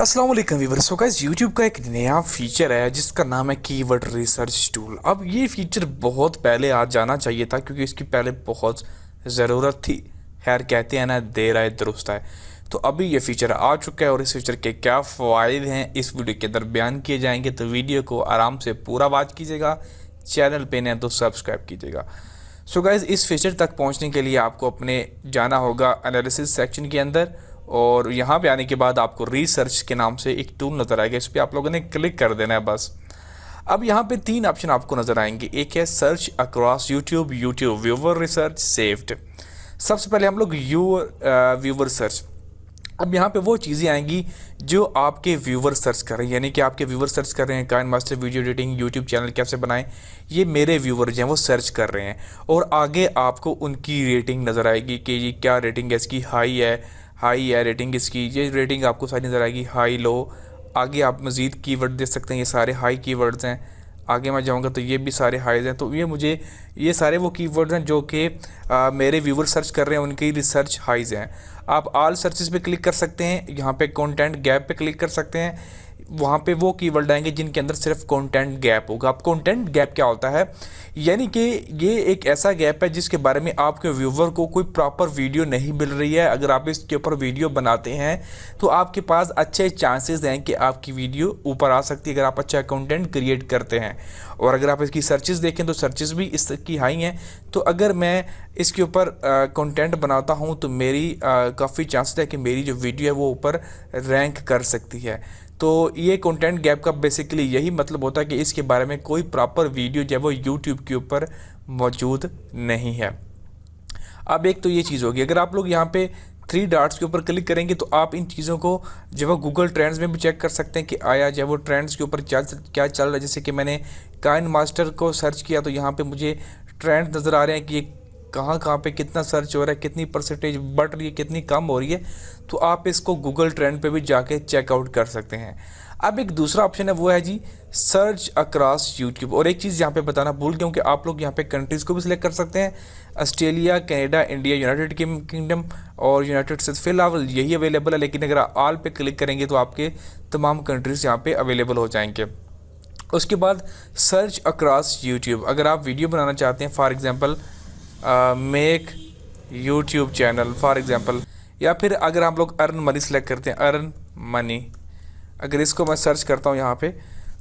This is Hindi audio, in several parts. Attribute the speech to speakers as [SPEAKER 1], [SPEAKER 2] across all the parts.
[SPEAKER 1] अस्सलाम वालेकुम व्यूअर्स। सो गाइस यूट्यूब का एक नया फीचर है जिसका नाम है कीवर्ड रिसर्च टूल। अब ये फीचर बहुत पहले आ जाना चाहिए था क्योंकि इसकी पहले बहुत ज़रूरत थी। खैर कहते हैं ना, देर आए दुरुस्त आए। तो अभी ये फीचर आ चुका है और इस फीचर के क्या फ़ायदे हैं इस वीडियो के अंदर बयान किए जाएंगे। तो वीडियो को आराम से पूरा वॉच कीजिएगा। चैनल पे नए तो सब्सक्राइब कीजिएगा। सो गाइस इस फीचर तक पहुँचने के लिए आपको अपने जाना होगा एनालिसिस सेक्शन के अंदर, और यहाँ पे आने के बाद आपको रिसर्च के नाम से एक टूल नज़र आएगा। इस पर आप लोगों ने क्लिक कर देना है बस। अब यहाँ पे तीन ऑप्शन आपको नज़र आएंगे। एक है search across YouTube viewer research saved. सबसे पहले हम लोग व्यूवर सर्च। अब यहाँ पे वो चीज़ें आएंगी जो आपके व्यूवर सर्च कर रहे हैं, यानी कि आपके व्यूवर सर्च कर रहे हैं KineMaster video editing YouTube channel कैसे बनाएं। ये मेरे व्यूवर जो हैं वो सर्च कर रहे हैं, और आगे आपको उनकी रेटिंग नज़र आएगी कि ये क्या रेटिंग है इसकी, हाई है रेटिंग इसकी। ये रेटिंग आपको सारी नज़र आएगी, हाई लो। आगे आप मज़ीद कीवर्ड दे सकते हैं, ये सारे हाई कीवर्ड्स हैं। आगे मैं जाऊंगा तो ये भी सारे हाईज हैं। तो ये सारे वो कीवर्ड्स हैं जो कि मेरे व्यूवर सर्च कर रहे हैं, उनकी रिसर्च हाईज हैं। आप ऑल सर्चेस पे क्लिक कर सकते हैं, यहाँ पे कंटेंट गैप पे क्लिक कर सकते हैं। वहाँ पे वो कीवर्ड आएंगे जिनके अंदर सिर्फ कंटेंट गैप होगा। अब कंटेंट गैप क्या होता है, यानी कि ये एक ऐसा गैप है जिसके बारे में आपके व्यूवर को कोई प्रॉपर वीडियो नहीं मिल रही है। अगर आप इसके ऊपर वीडियो बनाते हैं तो आपके पास अच्छे चांसेस हैं कि आपकी वीडियो ऊपर आ सकती है अगर आप अच्छा कंटेंट क्रिएट करते हैं। और अगर आप इसकी सर्चेस देखें तो सर्चेस भी इसकी हाई हैं। तो अगर मैं इसके ऊपर कंटेंट बनाता हूं तो मेरी काफ़ी चांसेस है कि मेरी जो वीडियो है वो ऊपर रैंक कर सकती है। तो ये कंटेंट गैप का बेसिकली यही मतलब होता है कि इसके बारे में कोई प्रॉपर वीडियो जो है वो यूट्यूब के ऊपर मौजूद नहीं है। अब एक तो ये चीज़ होगी। अगर आप लोग यहाँ पे थ्री डॉट्स के ऊपर क्लिक करेंगे तो आप इन चीज़ों को जो है गूगल ट्रेंड्स में भी चेक कर सकते हैं कि आया जो है वो ट्रेंड्स के ऊपर क्या चल रहा है। जैसे कि मैंने काइन मास्टर को सर्च किया तो यहाँ पे मुझे ट्रेंड नज़र आ रहे हैं कि ये कहाँ पे कितना सर्च हो रहा है, कितनी परसेंटेज बढ़ रही है, कितनी कम हो रही है। तो आप इसको गूगल ट्रेंड पे भी जाके चेकआउट कर सकते हैं। अब एक दूसरा ऑप्शन है वो है जी सर्च अक्रॉस यूट्यूब। और एक चीज़ यहाँ पे बताना भूल गया हूँ कि आप लोग यहाँ पे कंट्रीज़ को भी सिलेक्ट कर सकते हैं। Australia, Canada, India, United kingdom और यूनाइटेड स्टेट्स फिलहाल यही अवेलेबल है, लेकिन अगर आप ऑल पे क्लिक करेंगे तो आपके तमाम कंट्रीज़ यहाँ पे अवेलेबल हो जाएंगे। उसके बाद सर्च अक्रॉस यूट्यूब। अगर आप वीडियो बनाना चाहते हैं, for example make YouTube channel for example, या फिर अगर आप लोग अर्न मनी सेलेक्ट करते हैं, अर्न मनी, अगर इसको मैं सर्च करता हूँ यहाँ पे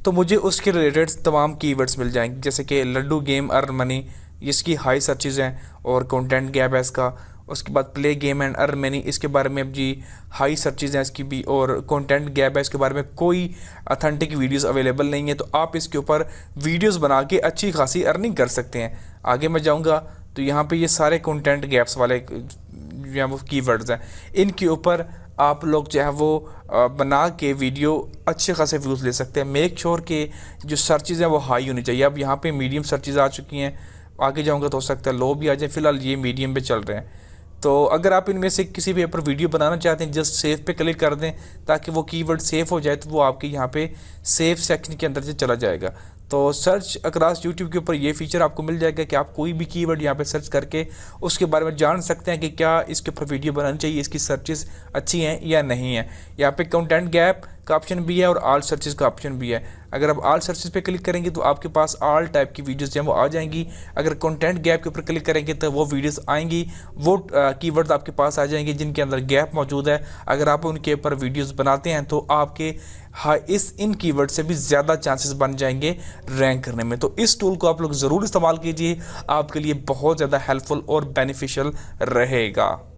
[SPEAKER 1] तो मुझे उसके रिलेटेड तमाम कीवर्ड्स मिल जाएंगे। जैसे कि लड्डू गेम अर्न मनी, इसकी हाई सर्चेज हैं और कंटेंट गैप है इसका। उसके बाद play game and earn money, इसके बारे में अब जी हाई सर्चेज हैं इसकी भी, और कंटेंट गैप है इसके बारे में कोई अथेंटिक वीडियोस अवेलेबल नहीं है। तो आप इसके ऊपर वीडियोस बना के अच्छी खासी अर्निंग कर सकते हैं। आगे मैं जाऊँगा तो यहाँ पे ये सारे कंटेंट गैप्स वाले जो है वो कीवर्ड्स हैं, इनके ऊपर आप लोग जो है वो बना के वीडियो अच्छे खासे व्यूज़ ले सकते हैं। मेक श्योर के जो सर्चेज हैं वो हाई होनी चाहिए। अब यहाँ पे मीडियम सर्चेज आ चुकी हैं, आगे जाऊँगा तो हो सकता है लो भी आ जाए। फिलहाल ये मीडियम पे चल रहे हैं। तो अगर आप इनमें से किसी भी पर वीडियो बनाना चाहते हैं, जस्ट सेव पे क्लिक कर दें ताकि वो कीवर्ड सेव हो जाए, तो वो आपके यहाँ पे सेव सेक्शन के अंदर से चला जाएगा। तो सर्च अक्रॉस यूट्यूब के ऊपर ये फीचर आपको मिल जाएगा कि आप कोई भी कीवर्ड यहाँ पे सर्च करके उसके बारे में जान सकते हैं कि क्या इसके ऊपर वीडियो बनानी चाहिए, इसकी सर्चेस अच्छी हैं या नहीं है। यहाँ पे कंटेंट गैप का ऑप्शन भी है और ऑल सर्चेस का ऑप्शन भी है। अगर आप ऑल सर्चेस पे क्लिक करेंगे तो आपके पास ऑल टाइप की वीडियोस जो हैं वो आ जाएंगी। अगर कंटेंट गैप के ऊपर क्लिक करेंगे तो वो वीडियोस आएंगी, वो कीवर्ड्स आपके पास आ जाएंगे जिनके अंदर गैप मौजूद है। अगर आप उनके ऊपर वीडियोस बनाते हैं तो आपके इन कीवर्ड से भी ज़्यादा चांसेस बन जाएंगे रैंक करने में। तो इस टूल को आप लोग ज़रूर इस्तेमाल कीजिए, आपके लिए बहुत ज़्यादा हेल्पफुल और बेनिफिशियल रहेगा।